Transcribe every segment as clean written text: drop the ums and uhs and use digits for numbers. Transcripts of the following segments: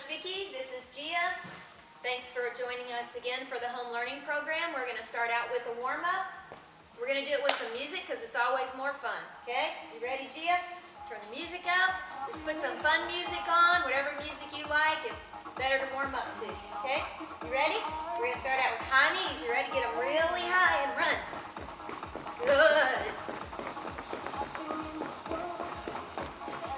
Coach Vicki. This is Gia. Thanks for joining us again for the home learning program. We're going to start out with a warm-up. We're going to do it with some music because it's always more fun. Okay? You ready, Gia? Turn the music up. Just put some fun music on, whatever music you like. It's better to warm up to. Okay? You ready? We're going to start out with high knees. You ready? Get them really high and run. Good.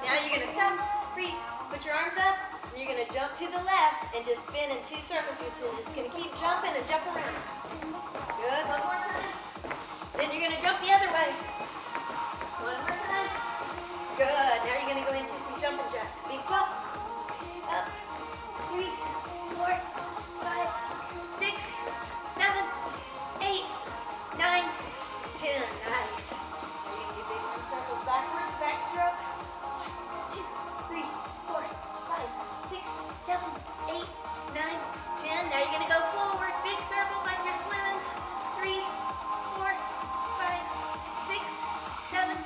Now you're going to stop, freeze, put your arms up, and you're going to jump to the left and just spin in 2 circles. You're just going to keep jumping and jump around. Good, one more time. Then you're going to jump the other way. One more time. Good, now you're going to go into some jumping jacks. Big jump. Up, 3, 4, 5, 6, 7, 8, 9, 10. Nice. Now you're going to do big arm circles backwards, backstroke. 1, 2, 3, 4, 5, 6, 7, 8, 9, 10. Now you're going to go forward, big circles like you're swimming. 3, 4, 5, 6, 7,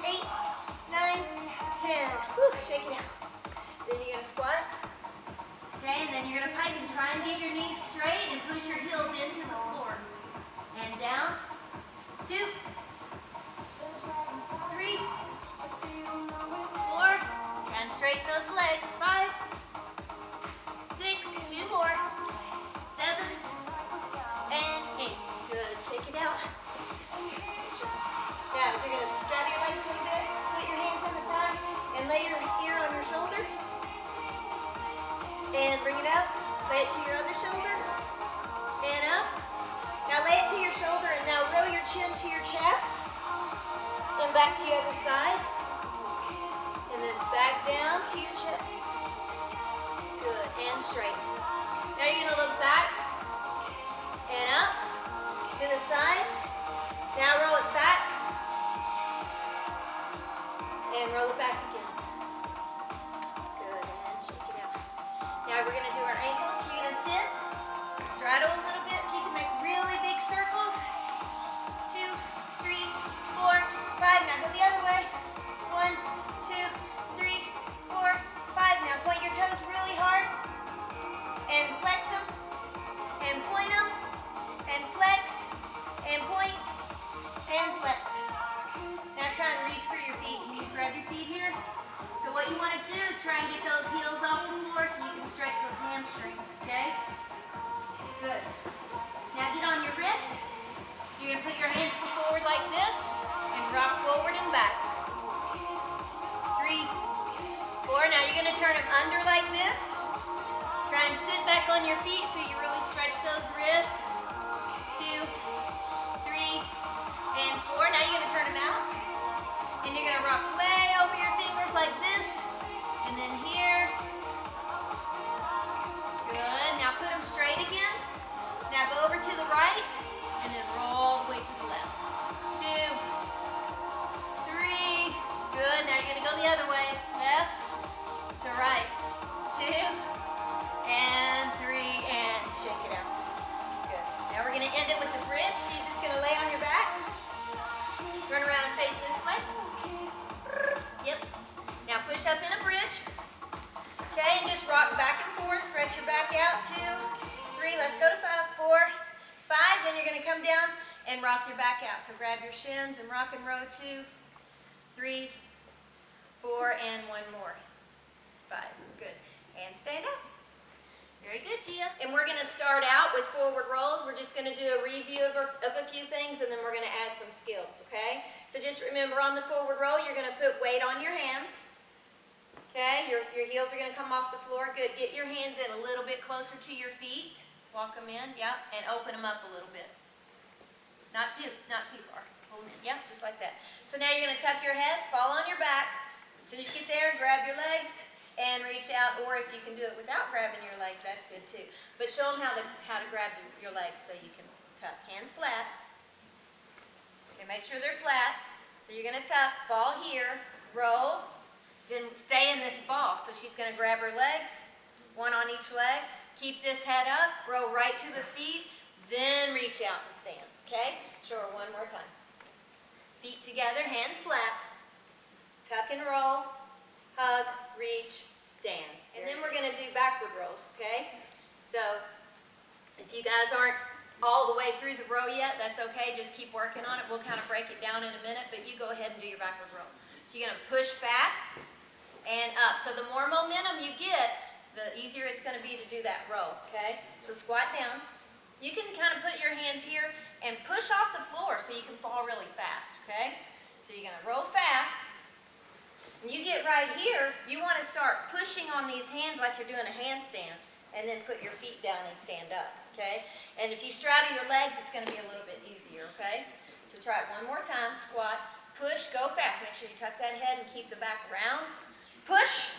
8, 9, 10. Whew, shake it out. Then you're going to squat. Okay, and then you're going to pike and try and get your knees straight and push your heels into the floor. And down. 2, 3, 4. Try and straighten those legs. 5, 6, 2 more. 7, and 8. Good. Shake it out. Now, you're going to strap your legs a little bit. Put your hands in the front and lay your ear on your shoulder. And bring it up. Lay it to your other shoulder. And up. Now lay it to your shoulder and now roll your chin to your chest. Then back to the other side. And then back down to your chest. Good. And straight. Now you're going to look back. And up. To the side. Now roll it back. And roll it back again. Good. And shake it out. Now we're going to do our ankles. You're going to sit. Straddle a little bit so you can make really big circles. 2, 3, 4, 5. Now go the other way. 1, 2, 3, 4, 5. Now point your toes really hard. And flex them. And point them. And flex. And point. And flex. Now try and reach for your feet. You can grab your feet here. So what you want to do is try and get those heels off the floor so you can stretch those hamstrings, okay? Good. Now get on your wrist. You're going to put your hands forward like this and rock forward and back. 3, 4. Now you're going to turn them under like this. Try and sit back on your feet so you really stretch those wrists. 2, 3, and 4. Now you're going to turn them out. And you're going to rock way over your fingers like this. And then here. Good. Now put them straight again. Now go over to the right. And then roll way to the left. 2, 3. Good. Now you're going to go the other way. Left to right. 2, and 3, and shake it out. Good. Now we're going to end it with a bridge. So you're just going to lay on your back. Run around and face this way. Yep. Now push up in a bridge. Okay, and just rock back and forth. Stretch your back out. 2, 3. Let's go to 5, 4, 5. Then you're going to come down and rock your back out. So grab your shins and rock and row. 2, 3, 4, and 1 more. 5. Good. And stand up. Very good, Gia. And we're going to start out with forward rolls. We're just going to do a review of a few things, and then we're going to add some skills, okay? So just remember on the forward roll, you're going to put weight on your hands. Okay? Your heels are going to come off the floor. Good. Get your hands in a little bit closer to your feet. Walk them in, yep, and open them up a little bit. Not too far. Pull them in, yep, just like that. So now you're going to tuck your head, fall on your back. As soon as you get there, grab your legs. And reach out, or if you can do it without grabbing your legs, that's good too. But show them how to grab your legs so you can tuck. Hands flat. Okay, make sure they're flat. So you're going to tuck, fall here, roll, then stay in this ball. So she's going to grab her legs, one on each leg. Keep this head up, roll right to the feet, then reach out and stand. Okay? Show her one more time. Feet together, hands flat. Tuck and roll. Hug, reach, stand. And then we're going to do backward rolls, okay? So if you guys aren't all the way through the row yet, that's okay. Just keep working on it. We'll kind of break it down in a minute, but you go ahead and do your backward roll. So you're going to push fast and up. So the more momentum you get, the easier it's going to be to do that row, okay? So squat down. You can kind of put your hands here and push off the floor so you can fall really fast, okay? So you're going to roll fast. When you get right here, you want to start pushing on these hands like you're doing a handstand, and then put your feet down and stand up, okay? And if you straddle your legs, it's going to be a little bit easier, okay? So try it one more time. Squat, push, go fast. Make sure you tuck that head and keep the back round. Push,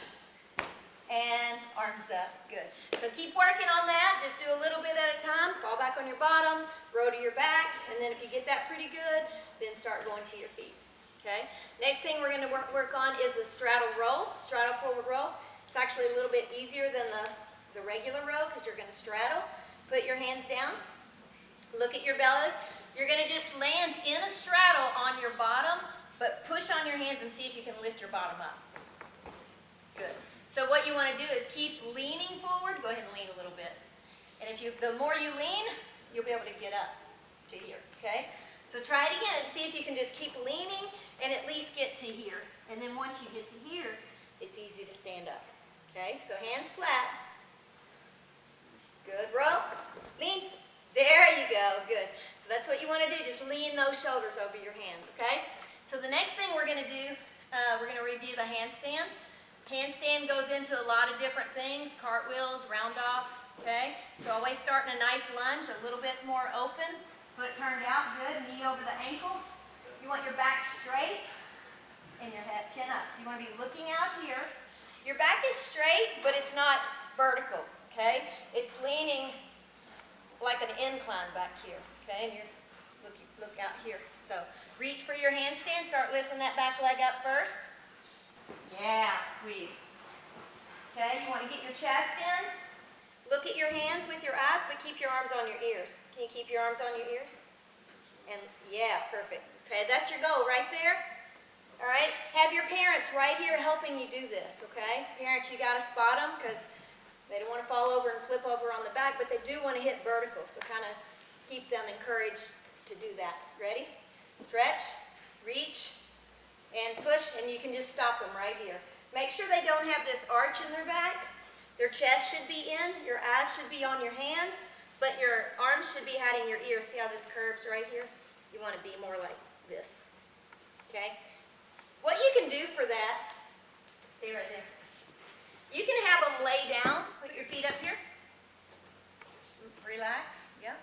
and arms up. Good. So keep working on that. Just do a little bit at a time. Fall back on your bottom, row to your back, and then if you get that pretty good, then start going to your feet, okay? Next thing we're going to work on is the straddle roll, straddle forward roll. It's actually a little bit easier than the regular row because you're going to straddle. Put your hands down. Look at your belly. You're going to just land in a straddle on your bottom, but push on your hands and see if you can lift your bottom up. Good. So what you want to do is keep leaning forward. Go ahead and lean a little bit. And the more you lean, you'll be able to get up to here, okay? So try it again and see if you can just keep leaning and at least get to here. And then once you get to here, it's easy to stand up, okay? So hands flat. Good, roll, lean. There you go, good. So that's what you want to do, just lean those shoulders over your hands, okay? So the next thing we're going to do, we're going to review the handstand. Handstand goes into a lot of different things, cartwheels, round-offs, okay? So always start in a nice lunge, a little bit more open, foot turned out, good, knee over the ankle. You want your back straight and your head chin up. So you want to be looking out here. Your back is straight, but it's not vertical, okay? It's leaning like an incline back here, okay? And you're look out here. So reach for your handstand. Start lifting that back leg up first. Yeah, squeeze. Okay, you want to get your chest in. Look at your hands with your eyes, but keep your arms on your ears. Can you keep your arms on your ears? And yeah, perfect. Okay, that's your goal right there. All right, have your parents right here helping you do this, okay? Parents, you got to spot them because they don't want to fall over and flip over on the back, but they do want to hit vertical, so kind of keep them encouraged to do that. Ready? Stretch, reach, and push, and you can just stop them right here. Make sure they don't have this arch in their back. Their chest should be in, your eyes should be on your hands, but your arms should be hiding your ears. See how this curves right here? You want to be more like this, okay? What you can do for that, stay right there. You can have them lay down, put your feet up here, just relax, yeah,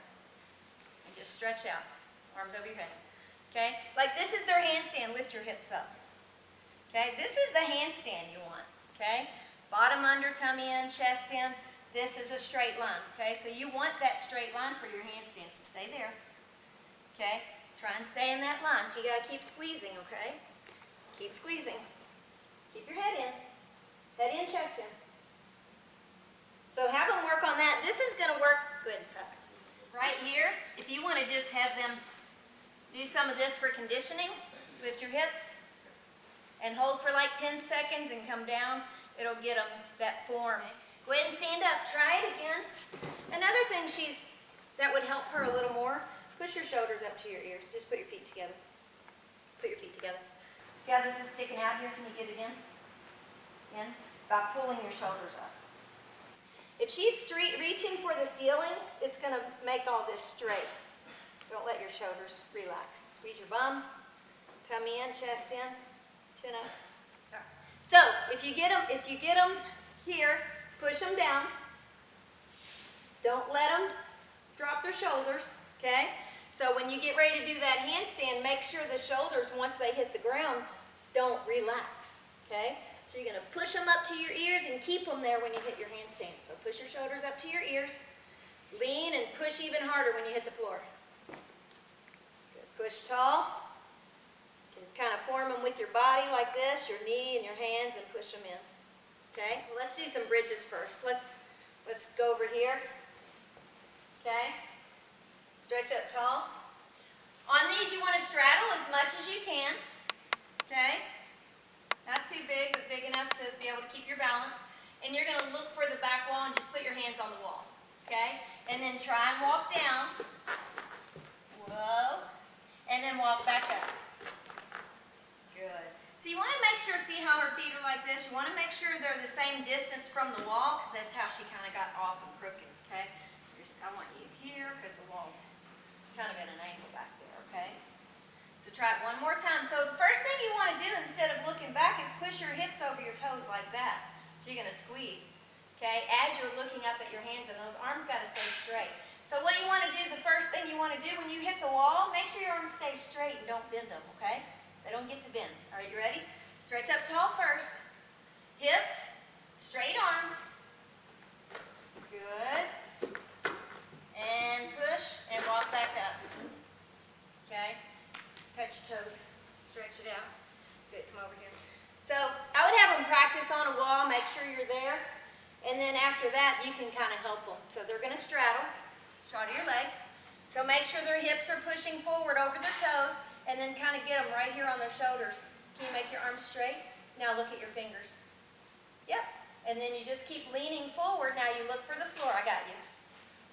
and just stretch out, arms over your head, okay? Like this is their handstand, lift your hips up, okay? This is the handstand you want, okay? Bottom under, tummy in, chest in, this is a straight line, okay? So you want that straight line for your handstand, so stay there, okay? Try and stay in that line, so you gotta keep squeezing, okay? Keep squeezing. Keep your head in, chest in. So have them work on that. This is going to work good, tuck. Right here, if you want to just have them do some of this for conditioning, lift your hips and hold for like 10 seconds and come down. It'll get them that form. Go ahead and stand up. Try it again. Another thing that would help her a little more, push your shoulders up to your ears. Just put your feet together. Put your feet together. See how this is sticking out here? Can you get it in? In? By pulling your shoulders up. If she's reaching for the ceiling, it's going to make all this straight. Don't let your shoulders relax. Squeeze your bum, tummy in, chest in, chin up. All right. So if you get them here, push them down. Don't let them drop their shoulders. Okay. So when you get ready to do that handstand, make sure the shoulders, once they hit the ground, don't relax, okay? So you're going to push them up to your ears and keep them there when you hit your handstand. So push your shoulders up to your ears, lean and push even harder when you hit the floor. Good. Push tall. You can kind of form them with your body like this, your knee and your hands, and push them in, okay? Well, let's do some bridges first. Let's go over here, okay? Stretch up tall. On these, you want to straddle as much as you can. Okay? Not too big, but big enough to be able to keep your balance. and you're going to look for the back wall and just put your hands on the wall, okay? And then try and walk down. Whoa. And then walk back up. Good. So you want to make sure, see how her feet are like this? You want to make sure they're the same distance from the wall, because that's how she kind of got off and crooked, okay? I want you here because the wall's kind of at an angle back there, okay? So try it one more time. So the first thing you want to do instead of looking back is push your hips over your toes like that. So you're going to squeeze, okay, as you're looking up at your hands, and those arms got to stay straight. So what you want to do, the first thing you want to do when you hit the wall, make sure your arms stay straight and don't bend them, okay? They don't get to bend. All right, you ready? Stretch up tall first. Hips, straight arms. Good. And push and walk back up. Okay? Touch your toes. Stretch it out. Good, come over here. So I would have them practice on a wall, make sure you're there. And then after that, you can kind of help them. So they're going to straddle your legs. So make sure their hips are pushing forward over their toes, and then kind of get them right here on their shoulders. Can you make your arms straight? Now look at your fingers. Yep. And then you just keep leaning forward. Now you look for the floor. I got you.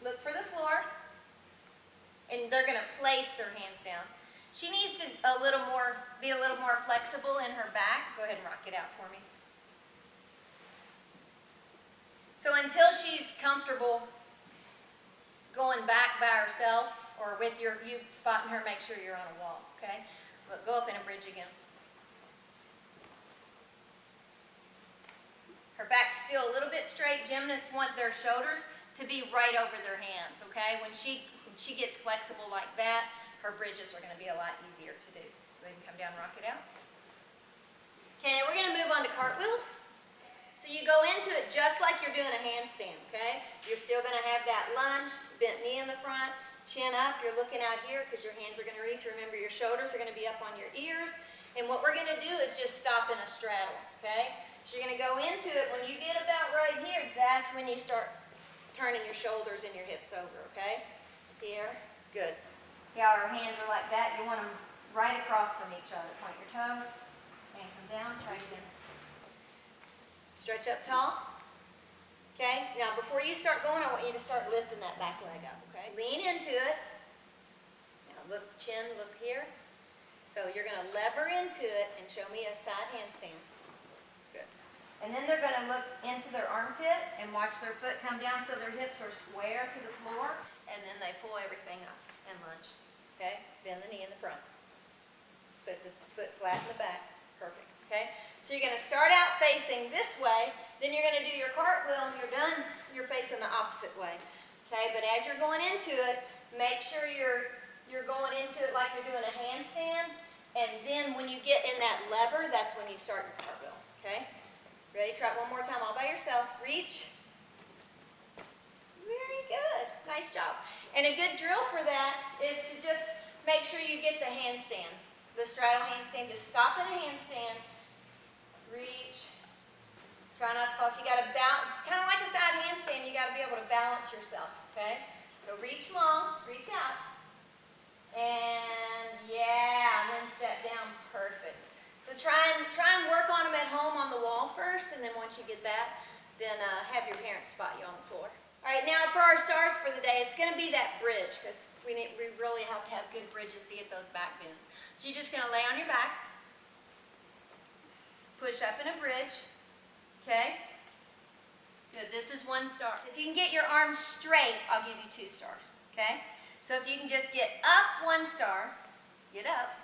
Look for the floor. And they're going to place their hands down. She needs to be a little more flexible in her back. Go ahead and rock it out for me. So until she's comfortable going back by herself, or with you spotting her, make sure you're on a wall, okay? Look, go up in a bridge again. Her back's still a little bit straight. Gymnasts want their shoulders to be right over their hands, okay? When she gets flexible like that, her bridges are going to be a lot easier to do. Go ahead and come down and rock it out. Okay, now we're going to move on to cartwheels. So you go into it just like you're doing a handstand, okay? You're still going to have that lunge, bent knee in the front, chin up. You're looking out here because your hands are going to reach. Remember, your shoulders are going to be up on your ears. And what we're going to do is just stop in a straddle, okay? So you're going to go into it. When you get about right here, that's when you start turning your shoulders and your hips over, okay? Here, good. See how our hands are like that? You want them right across from each other. Point your toes and come down. Try it again. Stretch up tall. Okay, now before you start going, I want you to start lifting that back leg up, okay? Lean into it. Now look, chin, look here. So you're going to lever into it and show me a side handstand. Good. And then they're going to look into their armpit and watch their foot come down so their hips are square to the floor. And then they pull everything up and lunge. Okay? Bend the knee in the front. Put the foot flat in the back. Perfect. Okay? So you're going to start out facing this way, then you're going to do your cartwheel, and you're done, you're facing the opposite way. Okay? But as you're going into it, make sure you're going into it like you're doing a handstand, and then when you get in that lever, that's when you start your cartwheel. Okay? Ready? Try it one more time all by yourself. Reach. Very good. Nice job. And a good drill for that is to just make sure you get the handstand. The straddle handstand. Just stop in a handstand. Reach. Try not to fall. So you got to balance. It's kind of like a side handstand. You got to be able to balance yourself. Okay? So reach long. Reach out. And yeah. And then set down. Perfect. So try and work on them at home on the wall first. And then once you get that, then have your parents spot you on the floor. All right, now for our stars for the day, it's going to be that bridge, because we really have to have good bridges to get those back bends. So you're just going to lay on your back, push up in a bridge, okay? Good, this is 1 star. If you can get your arms straight, I'll give you 2 stars, okay? So if you can just get up 1 star, get up.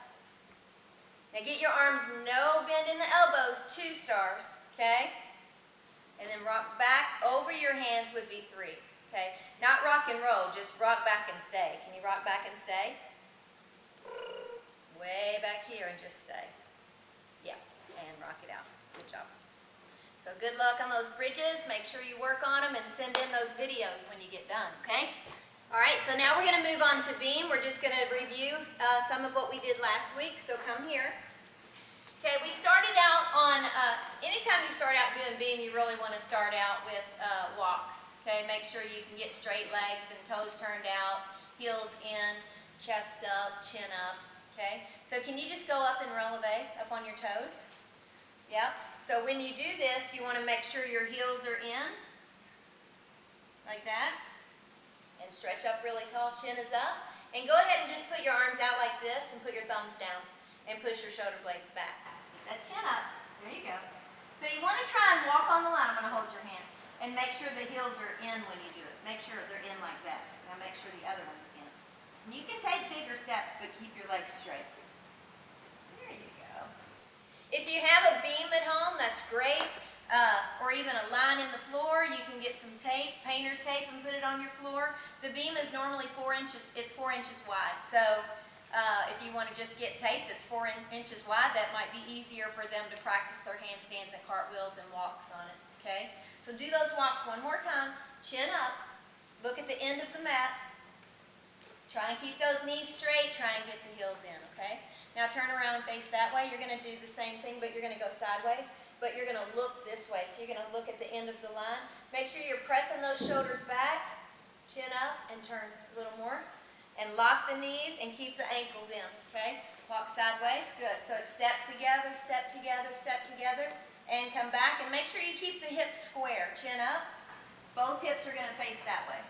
Now get your arms no bend in the elbows, 2 stars, okay? And then rock back over your hands would be 3, okay? Not rock and roll, just rock back and stay. Can you rock back and stay? Way back here and just stay. Yeah, and rock it out. Good job. So good luck on those bridges. Make sure you work on them and send in those videos when you get done, okay? All right, so now we're going to move on to beam. We're just going to review some of what we did last week, so come here. Okay, we started out on, anytime you start out doing beam, you really want to start out with walks. Okay, make sure you can get straight legs and toes turned out, heels in, chest up, chin up. Okay, so can you just go up and releve up on your toes? Yep. So when you do this, you want to make sure your heels are in, like that. And stretch up really tall, chin is up. And go ahead and just put your arms out like this and put your thumbs down and push your shoulder blades back. Keep that chin up. There you go. So you want to try and walk on the line. I'm going to hold your hand. And make sure the heels are in when you do it. Make sure they're in like that. Now make sure the other one's in. And you can take bigger steps, but keep your legs straight. There you go. If you have a beam at home, that's great. Or even a line in the floor, you can get some tape, painter's tape, and put it on your floor. The beam is normally 4 inches, it's 4 inches wide. So if you want to just get tape that's 4 inches wide, that might be easier for them to practice their handstands and cartwheels and walks on it, okay? So do those walks one more time, chin up, look at the end of the mat, try and keep those knees straight, try and get the heels in, okay? Now turn around and face that way. You're going to do the same thing, but you're going to go sideways. But you're going to look this way. So you're going to look at the end of the line. Make sure you're pressing those shoulders back, chin up, and turn a little more. And lock the knees and keep the ankles in, okay? Walk sideways, good. So it's step together, step together, step together, and come back. And make sure you keep the hips square, chin up. Both hips are going to face that way.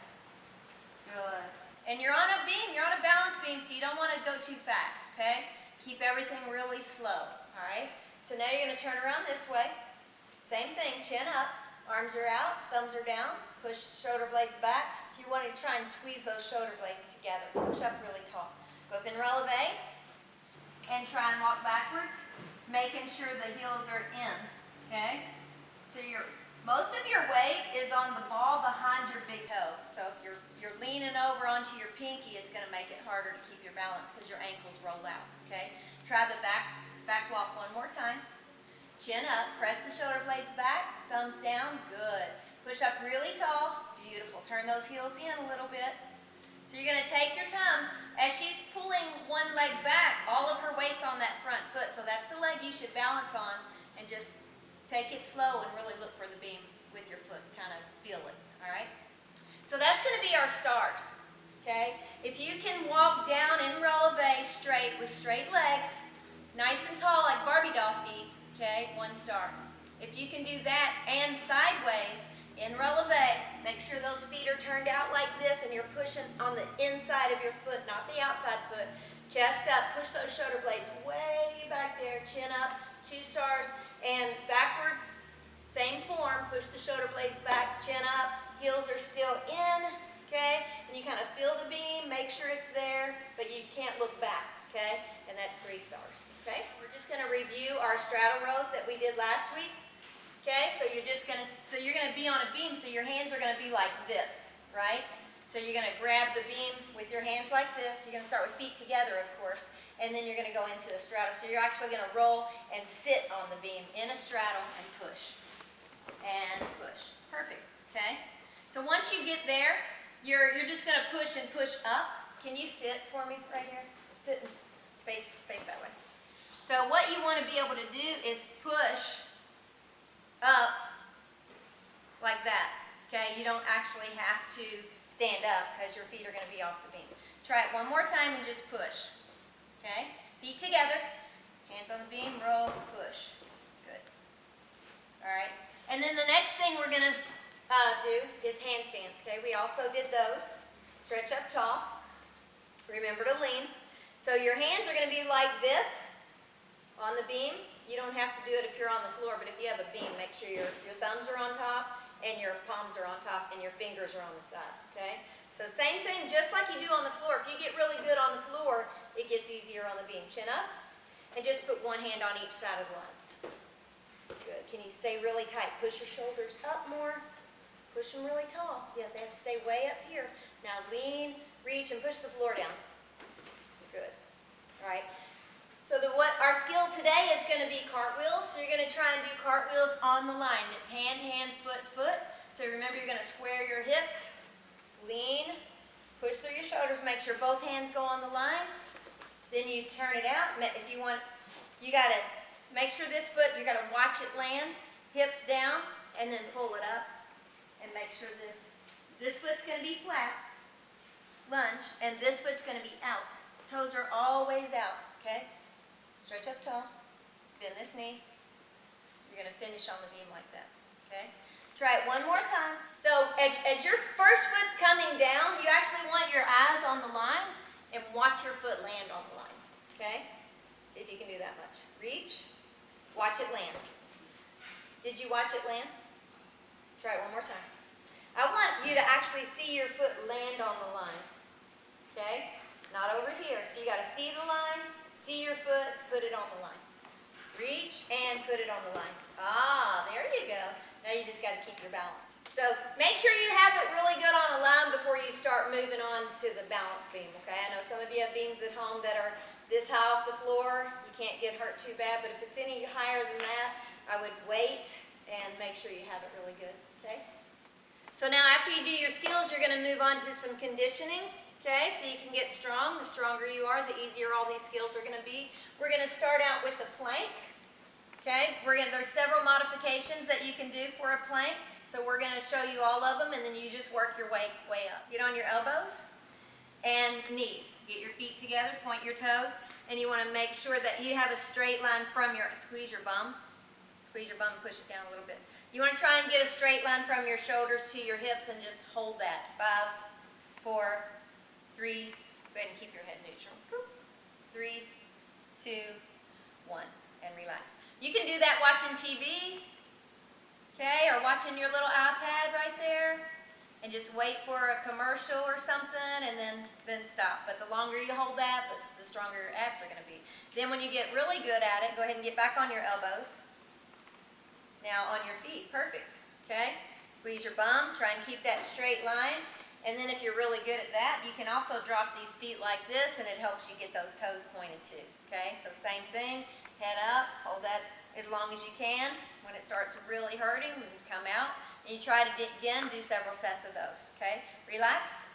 Good. And you're on a beam, you're on a balance beam, so you don't want to go too fast, okay? Keep everything really slow, all right? So now you're going to turn around this way. Same thing, chin up, arms are out, thumbs are down, push shoulder blades back. So you want to try and squeeze those shoulder blades together. Push up really tall. Go up in releve and try and walk backwards, making sure the heels are in, okay? So most of your weight is on the ball behind your big toe. So if you're leaning over onto your pinky, it's going to make it harder to keep your balance because your ankles roll out, okay? Try the back walk one more time. Chin up, press the shoulder blades back, thumbs down, good. Push up really tall, beautiful. Turn those heels in a little bit. So you're going to take your time. As she's pulling one leg back, all of her weight's on that front foot. So that's the leg you should balance on and just take it slow and really look for the beam with your foot. Kind of feel it, all right? So that's going to be our stars, okay? If you can walk down in releve straight with straight legs, nice and tall like Barbie doll feet, okay, 1 star. If you can do that and sideways in releve, make sure those feet are turned out like this and you're pushing on the inside of your foot, not the outside foot. Chest up, push those shoulder blades way back there, chin up, 2 stars, and backwards, same form, push the shoulder blades back, chin up, heels are still in, okay, and you kind of feel the beam, make sure it's there, but you can't look back, okay, and that's 3 stars. Okay, we're just going to review our straddle rows that we did last week. Okay, so you're going to be on a beam, so your hands are going to be like this, right? So you're going to grab the beam with your hands like this. You're going to start with feet together, of course, and then you're going to go into a straddle. So you're actually going to roll and sit on the beam in a straddle and push. And push. Perfect, okay? So once you get there, you're just going to push and push up. Can you sit for me right here? Sit and face that way. So what you want to be able to do is push up like that, okay? You don't actually have to stand up because your feet are going to be off the beam. Try it one more time and just push, okay? Feet together, hands on the beam, roll, push. Good. All right. And then the next thing we're going to do is handstands, okay? We also did those. Stretch up tall. Remember to lean. So your hands are going to be like this. On the beam, you don't have to do it if you're on the floor, but if you have a beam, make sure your thumbs are on top and your palms are on top and your fingers are on the sides, okay? So same thing, just like you do on the floor. If you get really good on the floor, it gets easier on the beam. Chin up, and just put one hand on each side of the line. Good. Can you stay really tight? Push your shoulders up more. Push them really tall. Yeah, they have to stay way up here. Now lean, reach, and push the floor down. Good. All right. So what our skill today is going to be cartwheels. So you're going to try and do cartwheels on the line. It's hand, hand, foot, foot. So remember, you're going to square your hips, lean, push through your shoulders, make sure both hands go on the line. Then you turn it out. If you want, you got to make sure this foot, you got to watch it land, hips down, and then pull it up. And make sure this foot's going to be flat, lunge, and this foot's going to be out. Toes are always out, okay? Stretch up tall, bend this knee, You're going to finish on the beam like that, okay? Try it one more time. So as your first foot's coming down, you actually want your eyes on the line and watch your foot land on the line, okay? See if you can do that much. Reach, watch it land. Did you watch it land? Try it one more time. I want you to actually see your foot land on the line, okay? Not over here. So you got to see the line, see your foot, put it on the line. Reach and put it on the line. Ah, there you go. Now you just got to keep your balance. So make sure you have it really good on a line before you start moving on to the balance beam, okay? I know some of you have beams at home that are this high off the floor. You can't get hurt too bad, but if it's any higher than that, I would wait and make sure you have it really good, okay? So now after you do your skills, you're going to move on to some conditioning, okay? So you can get strong. The stronger you are, the easier all these skills are going to be. We're going to start out with the plank. Okay, there's several modifications that you can do for a plank. So we're going to show you all of them, and then you just work your way up. Get on your elbows and knees. Get your feet together, point your toes, and you want to make sure that you have a straight line from your, squeeze your bum, and push it down a little bit. You want to try and get a straight line from your shoulders to your hips and just hold that. 5, 4, 3, go ahead and keep your head neutral. 3, 2, 1. And relax. You can do that watching TV, okay, or watching your little iPad right there, and just wait for a commercial or something, and then stop. But the longer you hold that, the stronger your abs are going to be. Then when you get really good at it, go ahead and get back on your elbows. Now on your feet, perfect, okay? Squeeze your bum, try and keep that straight line. And then if you're really good at that, you can also drop these feet like this, and it helps you get those toes pointed too, okay? So same thing. Head up, hold that as long as you can. When it starts really hurting, you come out. And you try to again, do several sets of those, okay? Relax.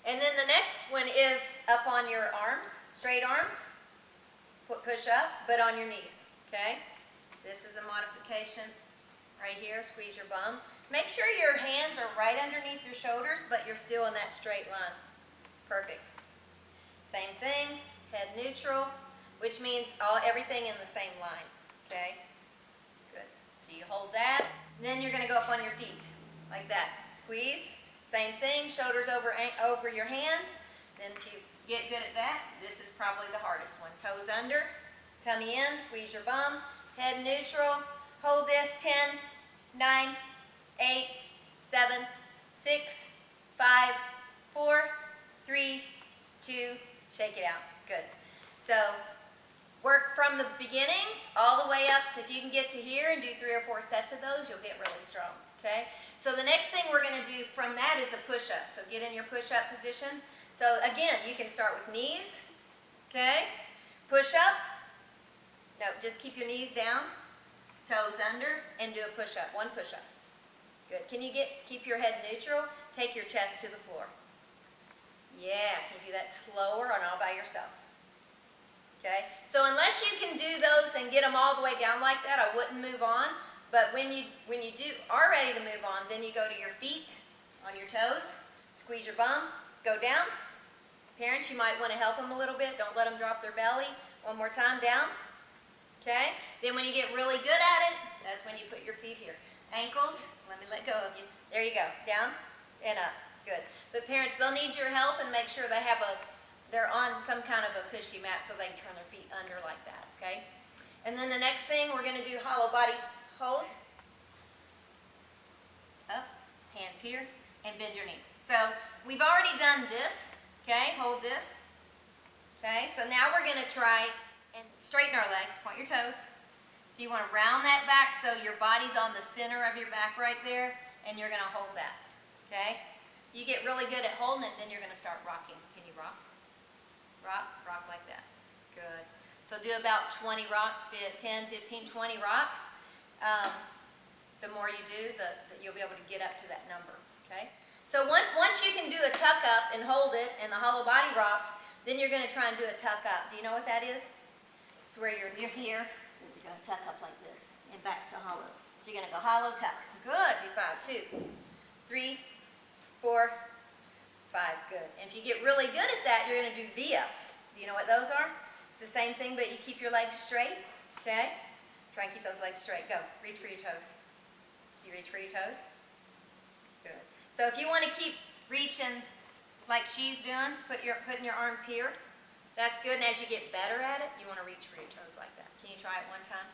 And then the next one is up on your arms, straight arms. Push up, but on your knees, okay? This is a modification right here. Squeeze your bum. Make sure your hands are right underneath your shoulders, but you're still in that straight line. Perfect. Same thing, head neutral, which means everything in the same line, okay? Good. So you hold that, and then you're going to go up on your feet, like that. Squeeze, same thing, shoulders over your hands. Then if you get good at that, this is probably the hardest one. Toes under, tummy in, squeeze your bum, head neutral. Hold this, 10, 9, 8, 7, 6, 5, 4, 3, 2, shake it out. Good. So work from the beginning all the way up to, if you can get to here and do 3 or 4 sets of those, you'll get really strong, okay? So the next thing we're going to do from that is a push-up. So get in your push-up position. So again, you can start with knees, okay? Push up. No, just keep your knees down, toes under, and do a push-up. One push-up. Good. Can you keep your head neutral? Take your chest to the floor. Yeah, can you do that slower or all by yourself? Okay, so unless you can do those and get them all the way down like that, I wouldn't move on. But when you are ready to move on, then you go to your feet, on your toes, squeeze your bum, go down. Parents, you might want to help them a little bit. Don't let them drop their belly. One more time, down. Okay, then when you get really good at it, that's when you put your feet here. Ankles, let me let go of you. There you go, down and up. Good. But parents, they'll need your help, and make sure they're on some kind of a cushy mat so they can turn their feet under like that, okay? And then the next thing, we're going to do hollow body holds. Up, hands here, and bend your knees. So we've already done this, okay? Hold this. Okay, so now we're going to try and straighten our legs. Point your toes. So you want to round that back so your body's on the center of your back right there, and you're going to hold that, okay? You get really good at holding it, then you're going to start rocking. Can you rock? Rock like that. Good. So do about 20 rocks, 10, 15, 20 rocks. The more you do, you'll be able to get up to that number, okay? So once you can do a tuck up and hold it and the hollow body rocks, then you're going to try and do a tuck up. Do you know what that is? It's where you're here, and you're going to tuck up like this and back to hollow. So you're going to go hollow tuck. Good. Do 5, 2, 3, 4, 5, good. And if you get really good at that, you're going to do V-ups. Do you know what those are? It's the same thing, but you keep your legs straight, okay? Try and keep those legs straight. Go. Reach for your toes. You reach for your toes? Good. So if you want to keep reaching like she's doing, putting your arms here, that's good. And as you get better at it, you want to reach for your toes like that. Can you try it one time?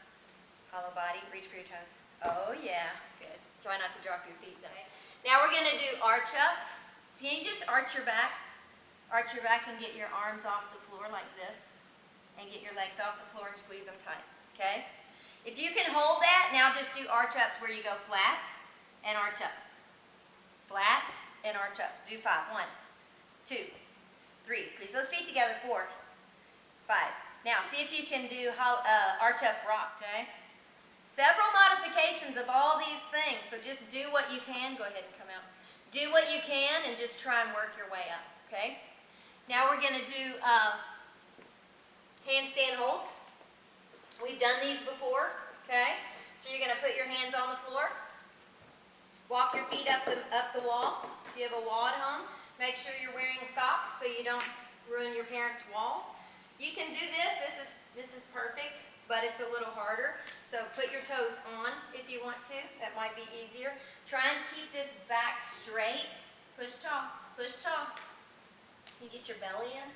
Hollow body. Reach for your toes. Oh, yeah. Good. Try not to drop your feet, though. Now we're going to do arch ups. So can you just arch your back? Arch your back and get your arms off the floor like this. And get your legs off the floor and squeeze them tight. Okay? If you can hold that, now just do arch ups where you go flat and arch up. Flat and arch up. Do 5. 1, 2, 3. Squeeze those feet together. 4, 5. Now see if you can do arch up rocks. Okay? Several modifications of all these things. So just do what you can. Go ahead and come out. Do what you can and just try and work your way up. Okay? Now we're going to do handstand holds. We've done these before, okay? So you're going to put your hands on the floor. Walk your feet up the wall. If you have a wall at home, make sure you're wearing socks so you don't ruin your parents' walls. You can do this. This is perfect, but it's a little harder. So put your toes on if you want to. That might be easier. Try and keep this back straight. Push tall. Push tall. Can you get your belly in?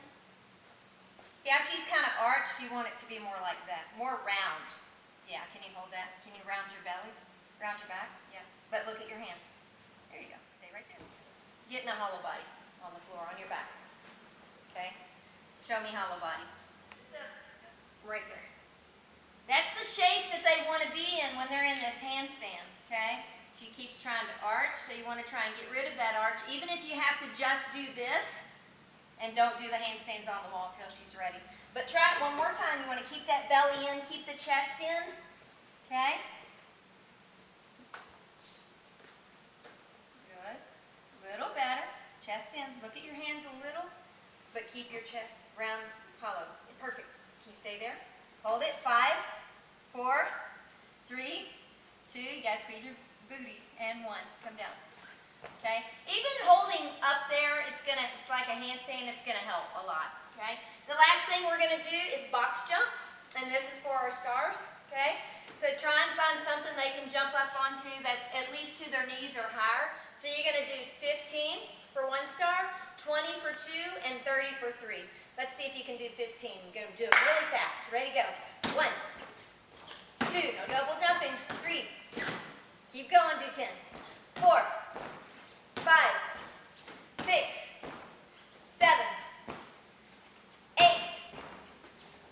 See how she's kind of arched? You want it to be more like that, more round. Yeah, can you hold that? Can you round your belly? Round your back? Yeah. But look at your hands. There you go. Stay right there. Get in a hollow body on the floor, on your back. Okay? Show me hollow body. Right there. That's the shape that they want to be in when they're in this handstand. Okay? She keeps trying to arch, so you want to try and get rid of that arch. Even if you have to just do this, and don't do the handstands on the wall until she's ready. But try it one more time. You want to keep that belly in, keep the chest in. Okay? Good. A little better. Chest in. Look at your hands a little, but keep your chest round, hollow. Perfect. Can you stay there? Hold it. 5, 4, 3, 2. You guys squeeze your booty. And 1. Come down. Okay? Even holding up there, it's like a handstand, it's gonna help a lot. Okay? The last thing we're gonna do is box jumps, and this is for our stars. Okay? So try and find something they can jump up onto that's at least to their knees or higher. So you're gonna do 15 for 1 star, 20 for 2, and 30 for 3. Let's see if you can do 15. You're gonna do it really fast. Ready, go. 1, 2, no double jumping. 3, keep going, do 10. 4, 5, 6, 7, 8,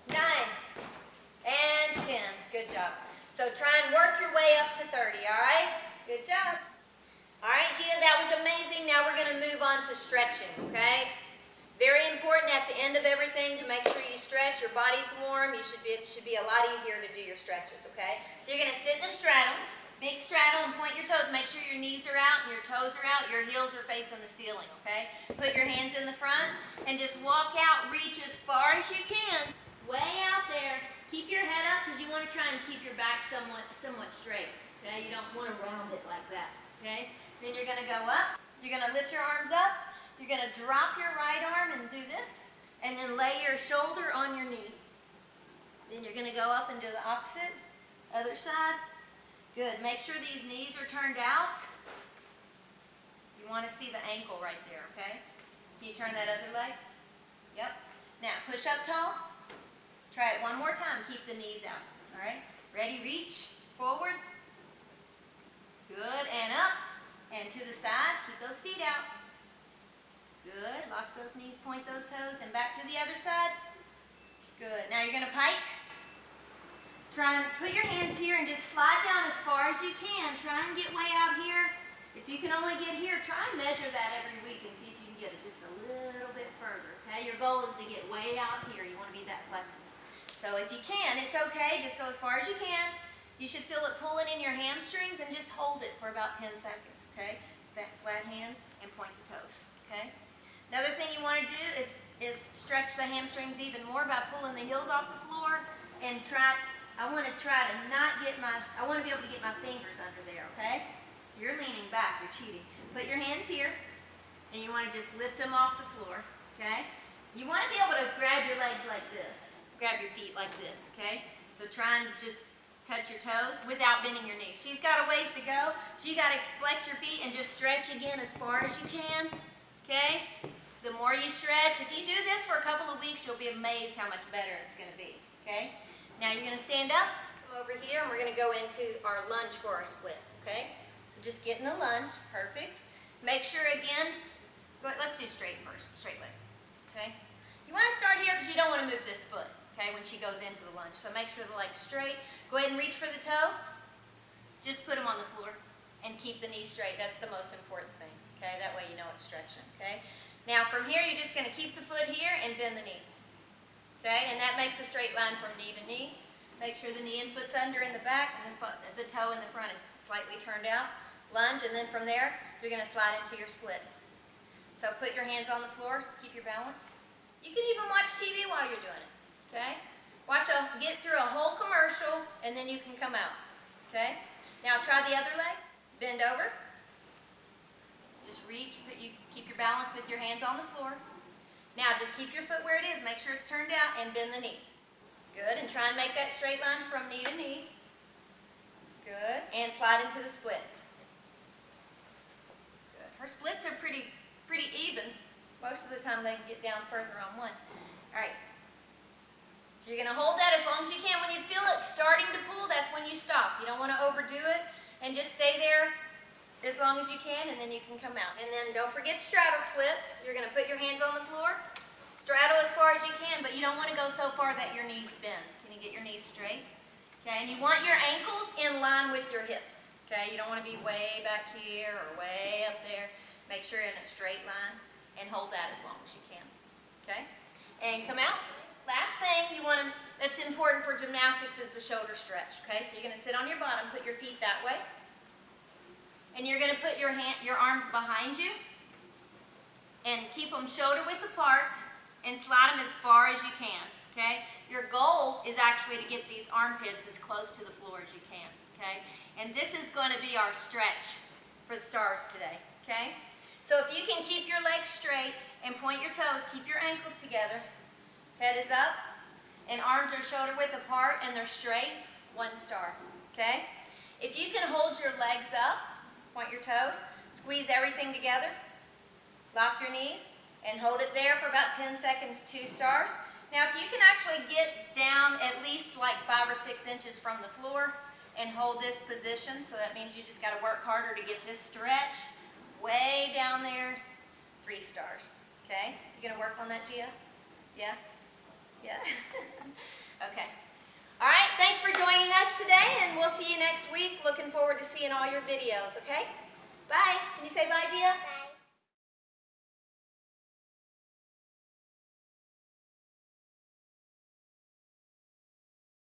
9, and 10. Good job. So try and work your way up to 30, all right? Good job. All right, Gia, that was amazing. Now we're going to move on to stretching, okay? Very important at the end of everything to make sure you stretch. Your body's warm. It should be a lot easier to do your stretches, okay? So you're going to sit in a straddle. Big straddle and point your toes. Make sure your knees are out and your toes are out. Your heels are facing the ceiling, okay? Put your hands in the front and just walk out. Reach as far as you can. Way out there. Keep your head up because you want to try and keep your back somewhat straight, okay? You don't want to round it like that, okay? Then you're going to go up. You're going to lift your arms up. You're going to drop your right arm and do this. And then lay your shoulder on your knee. Then you're going to go up and do the opposite. Other side. Good. Make sure these knees are turned out. You want to see the ankle right there, okay? Can you turn that other leg? Yep. Now, push up tall. Try it one more time. Keep the knees out, all right? Ready, reach, forward. Good, and up, and to the side. Keep those feet out. Good. Lock those knees, point those toes, and back to the other side. Good. Now you're going to pike. Try and put your hands here and just slide down as far as you can. Try and get way out here. If you can only get here, try and measure that every week and see if you can get it just a little bit further. Okay, your goal is to get way out here. You want to be that flexible. So if you can, it's okay. Just go as far as you can. You should feel it pulling in your hamstrings and just hold it for about 10 seconds. Okay, back flat hands and point the toes. Okay. Another thing you want to do is stretch the hamstrings even more by pulling the heels off the floor and I want to try to I want to be able to get my fingers under there, okay? So you're leaning back, you're cheating. Put your hands here, and you want to just lift them off the floor, okay? You want to be able to grab your legs like this, grab your feet like this, okay? So try and just touch your toes without bending your knees. She's got a ways to go, so you got to flex your feet and just stretch again as far as you can, okay? The more you stretch, if you do this for a couple of weeks, you'll be amazed how much better it's going to be, okay? Now you're going to stand up, come over here, and we're going to go into our lunge for our splits, okay? So just get in the lunge, perfect. Make sure again, let's do straight first, straight leg, okay? You want to start here because you don't want to move this foot, okay, when she goes into the lunge. So make sure the leg's straight. Go ahead and reach for the toe. Just put them on the floor and keep the knee straight. That's the most important thing, okay? That way you know it's stretching, okay? Now from here, you're just going to keep the foot here and bend the knee, okay? And that makes a straight line from knee to knee. Make sure the knee and foot's under in the back and the toe in the front is slightly turned out. Lunge, and then from there, you're going to slide into your split. So put your hands on the floor to keep your balance. You can even watch TV while you're doing it, okay? Get through a whole commercial, and then you can come out, okay? Now try the other leg. Bend over. Just reach, keep your balance with your hands on the floor. Now just keep your foot where it is. Make sure it's turned out and bend the knee. Good, and try and make that straight line from knee to knee. Good, and slide into the split. Good. Her splits are pretty even. Most of the time they can get down further on one. All right. So you're going to hold that as long as you can. When you feel it starting to pull, that's when you stop. You don't want to overdo it, and just stay there as long as you can, and then you can come out. And then don't forget straddle splits. You're going to put your hands on the floor, straddle as far as you can, but you don't want to go so far that your knees bend. Can you get your knees straight? Okay, and you want your ankles in line with your hips. Okay, you don't want to be way back here or way up there. Make sure you're in a straight line, and hold that as long as you can. Okay, and come out. Last thing that's important for gymnastics is the shoulder stretch. Okay, so you're going to sit on your bottom, put your feet that way. And you're going to put your arms behind you and keep them shoulder width apart and slide them as far as you can, okay? Your goal is actually to get these armpits as close to the floor as you can, okay? And this is going to be our stretch for the stars today, okay? So if you can keep your legs straight and point your toes, keep your ankles together, head is up, and arms are shoulder width apart and they're straight, 1 star, okay? If you can hold your legs up, point your toes, squeeze everything together, lock your knees, and hold it there for about 10 seconds, 2 stars. Now if you can actually get down at least like 5 or 6 inches from the floor and hold this position, so that means you just got to work harder to get this stretch way down there, 3 stars. Okay? You going to work on that, Gia? Yeah? Yeah? Okay. All right, thanks for joining us today, and we'll see you next week. Looking forward to seeing all your videos, okay? Bye. Can you say bye, Gia? Bye.